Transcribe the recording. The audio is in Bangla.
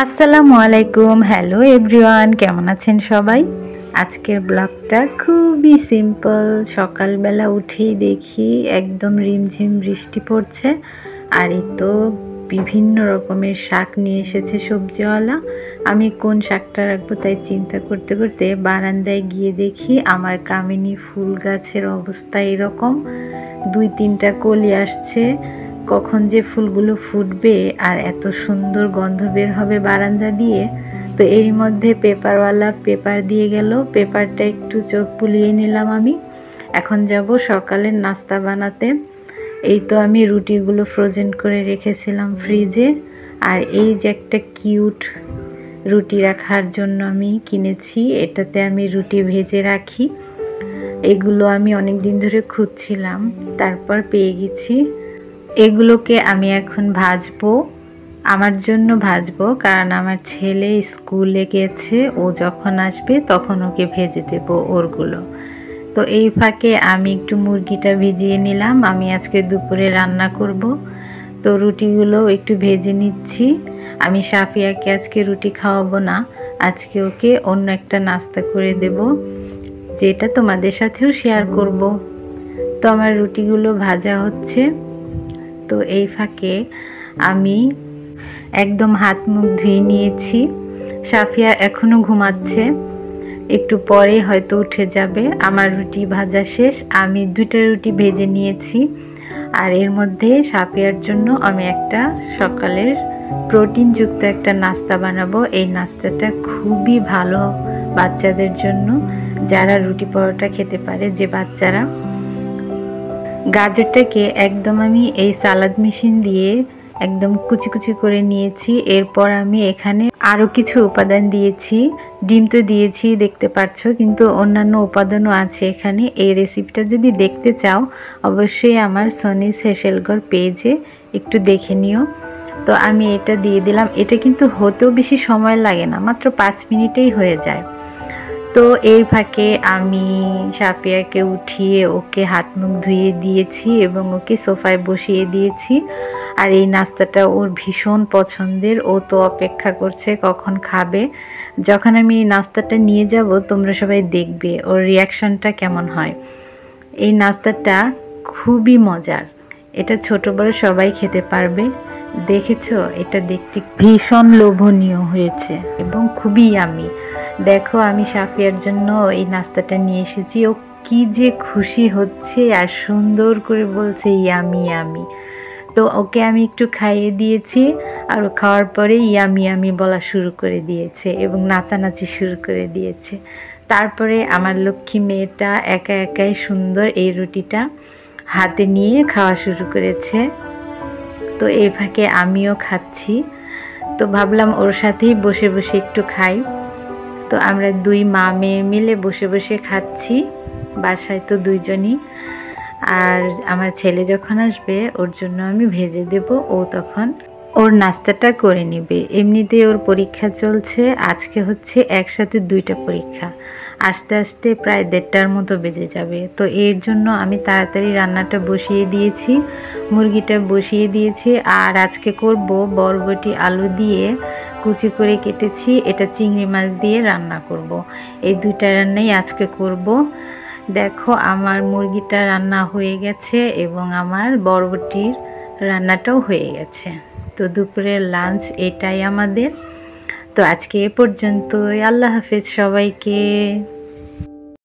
আসসালামু আলাইকুম। হ্যালো এভরিওয়ান, কেমন আছেন সবাই? আজকের ব্লগটা খুবই সিম্পল। সকালবেলা উঠেই দেখি একদম রিমঝিম বৃষ্টি পড়ছে, আর এই তো বিভিন্ন রকমের শাক নিয়ে এসেছে সবজিওয়ালা। আমি কোন শাকটা রাখবো তাই চিন্তা করতে করতে বারান্দায় গিয়ে দেখি আমার কামিনী ফুল গাছের অবস্থা এরকম। 2-3টা কলি আসছে। কখন যে ফুলগুলো ফুটবে আর এত সুন্দর গন্ধ বের হবে বারান্দা দিয়ে। তো এরই মধ্যে পেপারওয়ালা পেপার দিয়ে গেল, পেপারটা একটু চোখ বুলিয়ে নিলাম আমি। এখন যাব সকালের নাস্তা বানাতে। এই তো আমি রুটিগুলো ফ্রোজেন করে রেখেছিলাম ফ্রিজে, আর এই যে একটা কিউট রুটি রাখার জন্য আমি কিনেছি। এটাতে আমি রুটি ভেজে রাখি। এগুলো আমি অনেক দিন ধরে খুঁজছিলাম, তারপর পেয়ে গেছি। এগুলোকে আমি এখন ভাজবো, আমার জন্য ভাজবো, কারণ আমার ছেলে স্কুলে গেছে, ও যখন আসবে তখন ওকে ভেজে দেবো ওরগুলো। তো এই ফাঁকে আমি একটু মুরগিটা ভিজিয়ে নিলাম, আমি আজকে দুপুরে রান্না করব। তো রুটিগুলো একটু ভেজে নিচ্ছি। আমি সাফিয়াকে আজকে রুটি খাওয়াবো না, আজকে ওকে অন্য একটা নাস্তা করে দেব, যেটা তোমাদের সাথেও শেয়ার করব। তো আমার রুটিগুলো ভাজা হচ্ছে। তো এই ফাঁকে আমি একদম হাত মুখ ধুয়ে নিয়েছি। সাফিয়া এখনো ঘুমাচ্ছে, একটু পরে হয়তো উঠে যাবে। আমার রুটি ভাজা শেষ, আমি 2টা রুটি ভেজে নিয়েছি। আর এর মধ্যে সাফিয়ার জন্য আমি একটা সকালের প্রোটিনযুক্ত একটা নাস্তা বানাবো। এই নাস্তাটা খুবই ভালো বাচ্চাদের জন্য, যারা রুটি পরোটা খেতে পারে যে বাচ্চারা। গাজরটাকে একদম আমি এই সালাদ মেশিন দিয়ে একদম কুচি কুচি করে নিয়েছি। এরপর আমি এখানে আরও কিছু উপাদান দিয়েছি। ডিম তো দিয়েছি দেখতে পাচ্ছ, কিন্তু অন্যান্য উপাদানও আছে এখানে। এই রেসিপিটা যদি দেখতে চাও অবশ্যই আমার সনিস হেসেলগড় পেজে একটু দেখে নিও। তো আমি এটা দিয়ে দিলাম। এটা কিন্তু হতেও বেশি সময় লাগে না, মাত্র 5 মিনিটেই হয়ে যায়। তো এর ফাঁকে আমি সাফিয়াকে উঠিয়ে ওকে হাত মুখ ধুয়ে দিয়েছি এবং ওকে সোফায় বসিয়ে দিয়েছি। আর এই নাস্তাটা ওর ভীষণ পছন্দের, ও তো অপেক্ষা করছে কখন খাবে। যখন আমি এই নাস্তাটা নিয়ে যাব তোমরা সবাই দেখবে ওর রিয়াকশনটা কেমন হয়। এই নাস্তাটা খুবই মজার, এটা ছোট বড় সবাই খেতে পারবে। দেখেছো, এটা দেখতে ভীষণ লোভনীয় হয়েছে এবং খুবই ইয়ামি। দেখো, আমি সাফিয়ার জন্য এই নাস্তাটা নিয়ে এসেছি। ও কি যে খুশি হচ্ছে আর সুন্দর করে বলছে ইয়ামি ইয়ামি। তো ওকে আমি একটু খাইয়ে দিয়েছি, আর ও খাওয়ার পরে ইয়ামি ইয়ামি বলা শুরু করে দিয়েছে এবং নাচানাচি শুরু করে দিয়েছে। তারপরে আমার লক্ষ্মী মেয়েটা একা একাই সুন্দর এই রুটিটা হাতে নিয়ে খাওয়া শুরু করেছে। তো এই ফাঁকে আমিও খাচ্ছি। তো ভাবলাম ওর সাথেই বসে বসে একটু খাই। তো আমরা 2 মা মেয়ে মিলে বসে বসে খাচ্ছি, বাসায় তো 2জনই। আর আমার ছেলে যখন আসবে ওর জন্য আমি ভেজে দেব, ও তখন ওর নাস্তাটা করে নেবে। এমনিতেই ওর পরীক্ষা চলছে, আজকে হচ্ছে একসাথে 2টা পরীক্ষা। আস্তে আস্তে প্রায় 1:30টার মতো বেজে যাবে। তো এর জন্য আমি তাড়াতাড়ি রান্নাটা বসিয়ে দিয়েছি, মুরগিটা বসিয়ে দিয়েছি। আর আজকে করব বরবটি আলু দিয়ে কুচি করে কেটেছি, এটা চিংড়ি মাছ দিয়ে রান্না করব। এই 2টা রান্নাই আজকে করব। দেখো, আমার মুরগিটা রান্না হয়ে গেছে এবং আমার বরবটির রান্নাটাও হয়ে গেছে। তো দুপুরের লাঞ্চ এটাই আমাদের। তো আজকে এ পর্যন্তই। আল্লাহ হাফেজ সবাইকে।